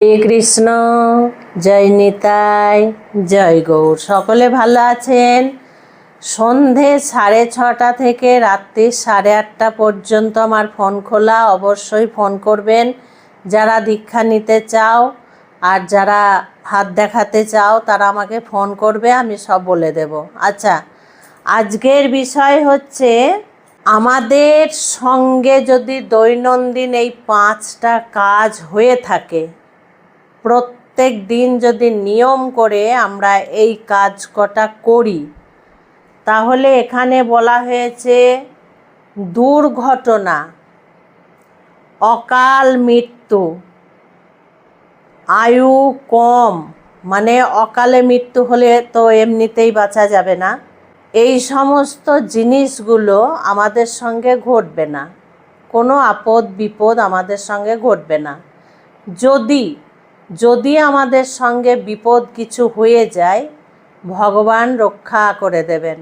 হরে কৃষ্ণ, জয় নিতাই, জয় গৌর। সকলে ভালো আছেন? সন্ধে 6:30 থেকে রাত্রি 8:30 পর্যন্ত আমার ফোন খোলা। অবশ্যই ফোন করবেন যারা দীক্ষা নিতে চাও, আর যারা হাত দেখাতে চাও তারা আমাকে ফোন করবে, আমি সব বলে দেব। আচ্ছা, আজকের বিষয় হচ্ছে আমাদের সঙ্গে যদি দৈনন্দিন এই 5টা কাজ হয়ে থাকে, প্রত্যেক দিন যদি নিয়ম করে আমরা এই কাজ কটা করি, তাহলে এখানে বলা হয়েছে দুর্ঘটনা, অকাল মৃত্যু, আয়ু কম, মানে অকালে মৃত্যু হলে তো এমনিতেই বাঁচা যাবে না, এই সমস্ত জিনিসগুলো আমাদের সঙ্গে ঘটবে না। কোনো আপদ বিপদ আমাদের সঙ্গে ঘটবে না। যদি আমাদের সঙ্গে বিপদ কিছু হয়ে যায়, ভগবান রক্ষা করে দেবেন,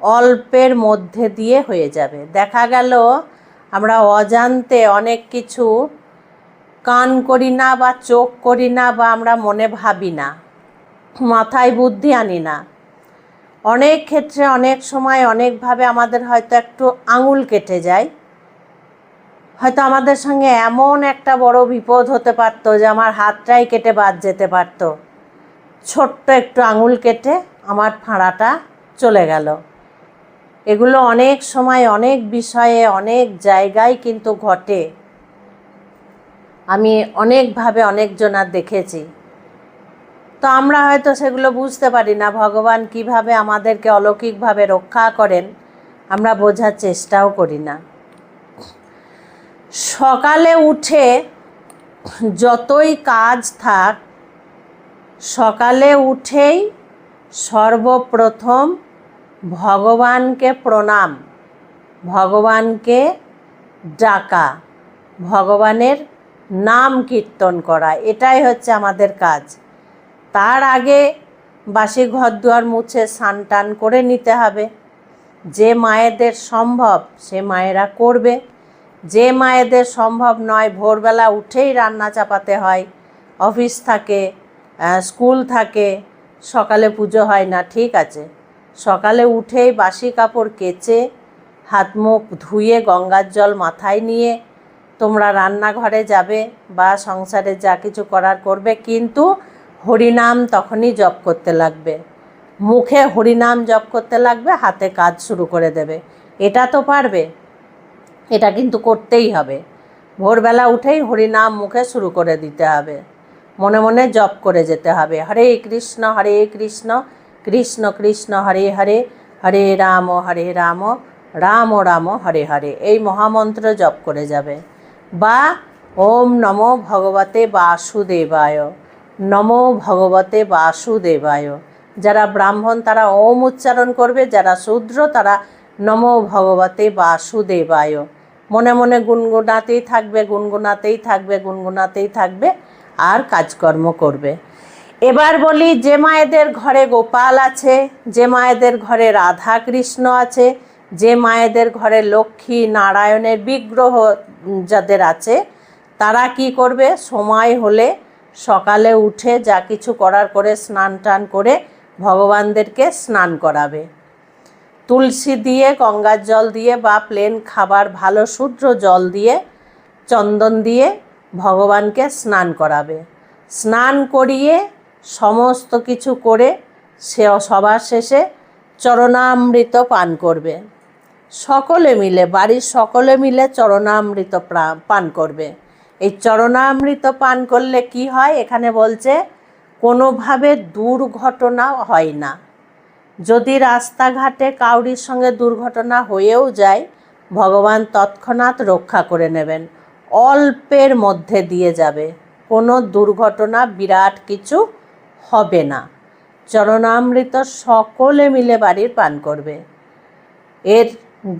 অল্পের মধ্যে দিয়ে হয়ে যাবে। দেখা গেল আমরা অজান্তে অনেক কিছু কান করি না, বা চোখ করি না, বা আমরা মনে ভাবি না, মাথায় বুদ্ধি আনি না। অনেক ক্ষেত্রে অনেক সময় অনেকভাবে আমাদের হয়তো একটু আঙুল কেটে যায়। হয়তো আমাদের সঙ্গে এমন একটা বড় বিপদ হতে পারতো যে আমার হাতটাই কেটে বাদ যেতে পারতো। ছোট্ট একটু আঙুল কেটে আমার ফাঁড়াটা চলে গেল। এগুলো অনেক সময় অনেক বিষয়ে অনেক জায়গায় কিন্তু ঘটে। আমি অনেকভাবে অনেকজনার দেখেছি। তো আমরা হয়তো সেগুলো বুঝতে পারি না, ভগবান কিভাবে আমাদেরকে অলৌকিকভাবে রক্ষা করেন আমরা বোঝার চেষ্টাও করি না। সকালে উঠে যতই কাজ থাক, সকালে উঠেই সর্বপ্রথম ভগবানকে প্রণাম, ভগবানকে ডাকা, ভগবানের নাম কীর্তন করা, এটাই হচ্ছে আমাদের কাজ। তার আগে বাসি ঘরদুয়ার মুছে স্নান টান করে নিতে হবে। যে মায়েদের সম্ভব সে মায়েরা করবে, যে মায়েদের সম্ভব নয়, ভোরবেলা উঠেই রান্না চাপাতে হয়, অফিস থাকে, স্কুল থাকে, সকালে পুজো হয় না, ঠিক আছে, সকালে উঠেই বাসি কাপড় কেচে হাত মুখ ধুয়ে গঙ্গার জল মাথায় নিয়ে তোমরা রান্নাঘরে যাবে বা সংসারে যা কিছু করার করবে, কিন্তু হরিনাম তখনই জপ করতে লাগবে, মুখে হরিনাম জপ করতে লাগবে, হাতে কাজ শুরু করে দেবে। এটা তো পারবে, এটা কিন্তু করতেই হবে। ভোরবেলা উঠেই হরিনাম মুখে শুরু করে দিতে হবে, মনে মনে জপ করে যেতে হবে। হরে কৃষ্ণ কৃষ্ণ কৃষ্ণ হরে হরে, হরে রাম রাম রাম হরে হরে, এই মহামন্ত্র জপ করে যাবে। বা ওম নমো ভগবতে বাসুদেবায়, নমো ভগবতে বাসুদেবায়। যারা ব্রাহ্মণ তারা ওম উচ্চারণ করবে, যারা শূদ্র তারা নমো ভগবতে বাসুদেবায়। মনে মনে গুনগুনাতেই থাকবে, গুনগুনাতেই থাকবে, গুনগুনাতেই থাকবে, আর কাজকর্ম করবে। এবার বলি, যে মায়েদের ঘরে গোপাল আছে, যে মায়েদের ঘরে রাধা কৃষ্ণ আছে, যে মায়েদের ঘরে লক্ষ্মী নারায়ণের বিগ্রহ যাদের আছে, তারা কি করবে? সময় হলে সকালে উঠে যা কিছু করার করে স্নান টান করে ভগবানদেরকে স্নান করাবে। তুলসী দিয়ে, গঙ্গার জল দিয়ে, বা প্লেন খাবার ভালো শুদ্ধ জল দিয়ে, চন্দন দিয়ে ভগবানকে স্নান করাবে। স্নান করিয়ে সমস্ত কিছু করে সে সবার শেষে চরণামৃত পান করবে। সকলে মিলে, বাড়ির সকলে মিলে চরণামৃত পান করবে। এই চরণামৃত পান করলে কি হয়? এখানে বলছে কোনোভাবে দুর্ঘটনা হয় না। যদি রাস্তাঘাটে কাউরির সঙ্গে দুর্ঘটনা হয়েও যায়, ভগবান তৎক্ষণাৎ রক্ষা করে নেবেন, অল্পের মধ্যে দিয়ে যাবে, কোনো দুর্ঘটনা বিরাট কিছু হবে না। চরণামৃত সকলে মিলে বাড়ির পান করবে। এর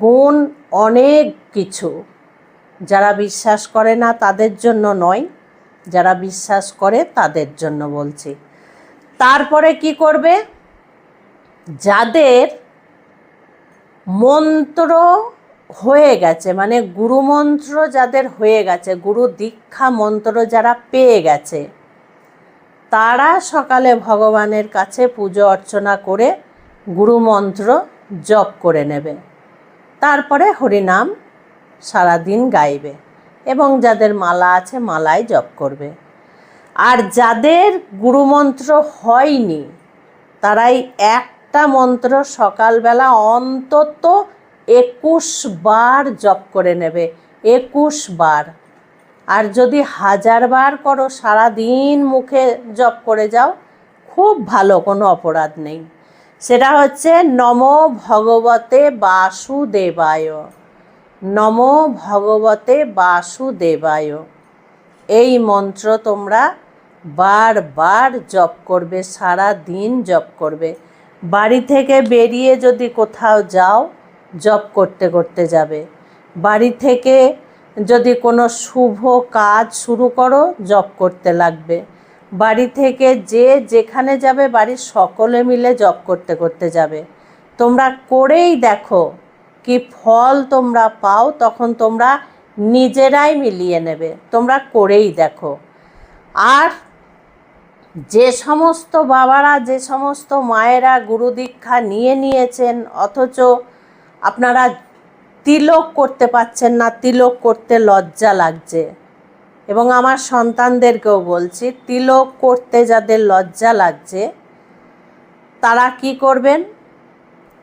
গুণ অনেক কিছু। যারা বিশ্বাস করে না তাদের জন্য নয়, যারা বিশ্বাস করে তাদের জন্য বলছি। তারপরে কি করবে? যাদের মন্ত্র হয়ে গেছে, গুরুমন্ত্র যাদের হয়ে গেছে, গুরু দীক্ষা মন্ত্র যারা পেয়ে গেছে, তারা সকালে ভগবানের কাছে পুজো অর্চনা করে গুরুমন্ত্র জপ করে নেবে, তারপরে হরিনাম সারাদিন গাইবে এবং যাদের মালা আছে মালায় জপ করবে। আর যাদের গুরুমন্ত্র হয়নি তারাই একটা মন্ত্র সকালবেলা অন্তত 21 বার জপ করে নেবে, 21 বার। আর যদি 1000 বার করো, সারাদিন মুখে জপ করে যাও, খুব ভালো, কোনো অপরাধ নেই। সেটা হচ্ছে নমো ভগবতে বাসুদেবায়, নমো ভগবতে বাসুদেবায়। এই মন্ত্র তোমরা বারবার জপ করবে, সারা দিন জপ করবে। বাড়ি থেকে বেরিয়ে যদি কোথাও যাও, জপ করতে করতে যাবে। বাড়ি থেকে যদি কোনো শুভ কাজ শুরু করো, জপ করতে লাগবে। বাড়ি থেকে যে যেখানে যাবে, বাড়ির সকলে মিলে জপ করতে করতে যাবে। তোমরা করেই দেখো কি ফল তোমরা পাও, তখন তোমরা নিজেরাই মিলিয়ে নেবে। তোমরা করেই দেখো। আর যে সমস্ত বাবারা, যে সমস্ত মায়েরা গুরু দীক্ষা নিয়েছেন অথচ আপনারা তিলক করতে পারছেন না, তিলক করতে লজ্জা লাগছে, এবং আমার সন্তানদেরকেও বলছি, তিলক করতে যাদের লজ্জা লাগছে তারা কি করবেন?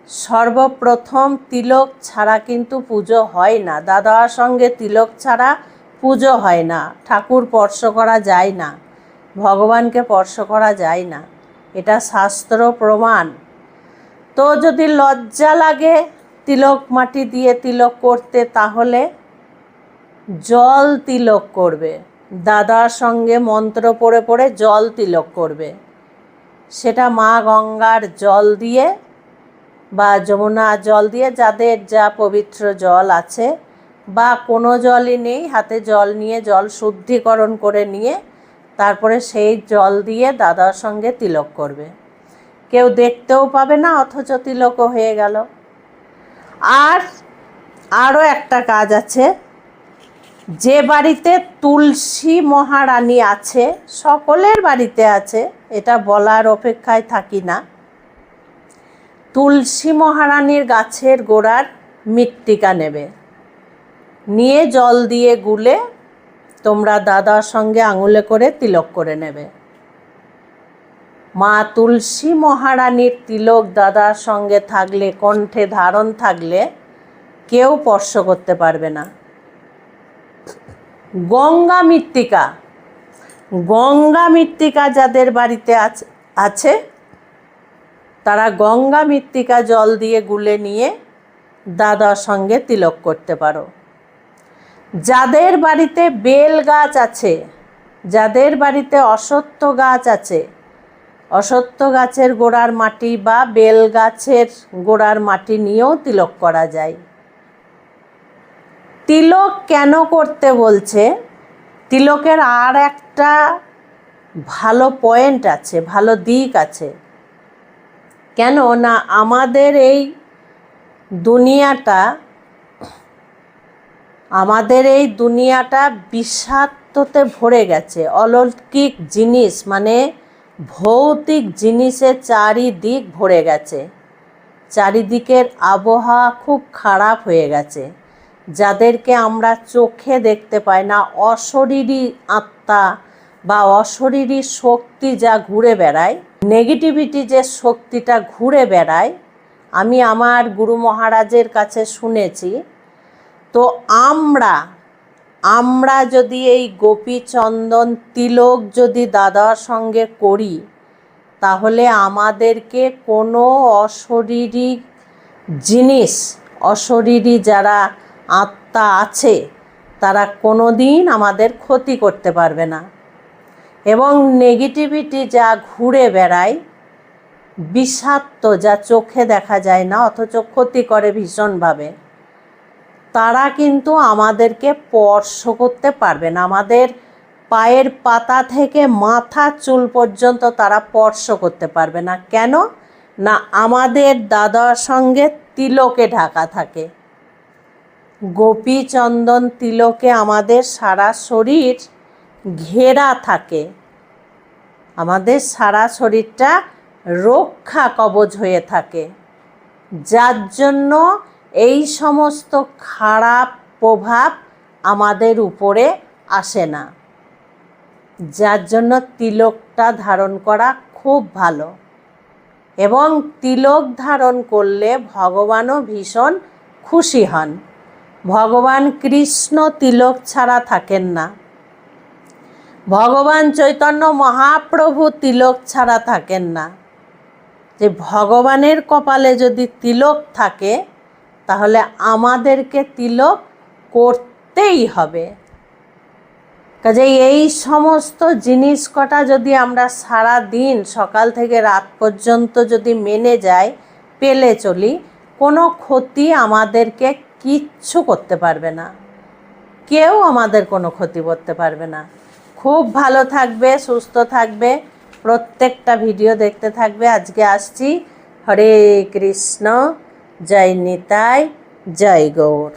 সর্বপ্রথম তিলক ছাড়া কিন্তু পুজো হয় না। দাদার সঙ্গে তিলক ছাড়া পুজো হয় না। ঠাকুর স্পর্শ করা যায় না, ভগবানকে স্পর্শ করা যায় না, এটা শাস্ত্র প্রমাণ। তো যদি লজ্জা লাগে তিলক মাটি দিয়ে তিলক করতে, তাহলে জল তিলক করবে। দাদার সঙ্গে মন্ত্র পড়ে পড়ে জল তিলক করবে। সেটা মা গঙ্গার জল দিয়ে বা যমুনা জল দিয়ে, যাদের যা পবিত্র জল আছে, বা কোনো জলই নেই, হাতে জল নিয়ে জল শুদ্ধিকরণ করে নিয়ে তারপরে সেই জল দিয়ে দাদার সঙ্গে তিলক করবে। কেউ দেখতেও পাবে না, অথচ তিলকও হয়ে গেল। আর আরও একটা কাজ আছে, যে বাড়িতে তুলসী মহারানী আছে, সকলের বাড়িতে আছে, এটা বলার অপেক্ষায় থাকি না, তুলসী মহারানীর গাছের গোড়ার মৃত্তিকা নেবে, নিয়ে জল দিয়ে গুলে তোমরা দাদার সঙ্গে আঙুলে করে তিলক করে নেবে। মা তুলসী মহারানীর তিলক দাদার সঙ্গে থাকলে, কণ্ঠে ধারণ থাকলে, কেউ স্পর্শ করতে পারবে না। গঙ্গা মৃত্তিকা, গঙ্গা মৃত্তিকা যাদের বাড়িতে আছে তারা গঙ্গা মৃত্তিকা জল দিয়ে গুলে নিয়ে দাদার সঙ্গে তিলক করতে পারো। যাদের বাড়িতে বেল গাছ আছে, যাদের বাড়িতে অশ্বত্থ গাছ আছে, অশ্বত্থ গাছের গোড়ার মাটি বা বেল গাছের গোড়ার মাটি নিয়েও তিলক করা যায়। তিলক কেন করতে বলছে? তিলকের আর একটা ভালো পয়েন্ট আছে, ভালো দিক আছে। কেন না, আমাদের এই দুনিয়াটা বিষাক্ততে ভরে গেছে। অলৌকিক জিনিস মানে ভৌতিক জিনিসে চারিদিক ভরে গেছে। চারিদিকের আবহাওয়া খুব খারাপ হয়ে গেছে। যাদেরকে আমরা চোখে দেখতে পাই না, অশরীরী আত্মা বা অশরীরী শক্তি যা ঘুরে বেড়ায়, নেগেটিভিটি যে শক্তিটা ঘুরে বেড়ায়, আমি আমার গুরু মহারাজের কাছে শুনেছি। তো আমরা যদি এই গোপীচন্দন তিলক যদি দাদার সঙ্গে করি, তাহলে আমাদেরকে কোনো অশরীরী জিনিস, অশরীরী যারা আত্মা আছে, তারা কোনো দিন আমাদের ক্ষতি করতে পারবে না। এবং নেগেটিভিটি যা ঘুরে বেড়ায়, বিষাক্ত, যা চোখে দেখা যায় না অথচ ক্ষতি করে ভীষণভাবে, তারা কিন্তু আমাদেরকে স্পর্শ করতে পারবে না। আমাদের পায়ের পাতা থেকে মাথা চুল পর্যন্ত তারা স্পর্শ করতে পারবে না। কেন না, আমাদের দাদার সঙ্গে তিলকে ঢাকা থাকে। গোপীচন্দন তিলকে আমাদের সারা শরীর ঘেরা থাকে। আমাদের সারা শরীরটা রক্ষা কবচ হয়ে থাকে, যার জন্য এই সমস্ত খারাপ প্রভাব আমাদের উপরে আসে না। যার জন্য তিলকটা ধারণ করা খুব ভালো, এবং তিলক ধারণ করলে ভগবানও ভীষণ খুশি হন। ভগবান কৃষ্ণ তিলক ছাড়া থাকেন না, ভগবান চৈতন্য মহাপ্রভু তিলক ছাড়া থাকেন না। যে ভগবানের কপালে যদি তিলক থাকে তাহলে আমাদেরকে তিলক করতেই হবে। কাজেই এই সমস্ত জিনিস কটা যদি আমরা সারা দিন সকাল থেকে রাত পর্যন্ত যদি মেনে যাই, পেলে চলি, কোনো ক্ষতি আমাদেরকে কিচ্ছু করতে পারবে না, কেউ আমাদের কোনো ক্ষতি করতে পারবে না। খুব ভালো থাকবে, সুস্থ থাকবে, প্রত্যেকটা ভিডিও দেখতে থাকবে। আজকে আসছি। হরে কৃষ্ণ, জয় নিতাই, জয় গৌর।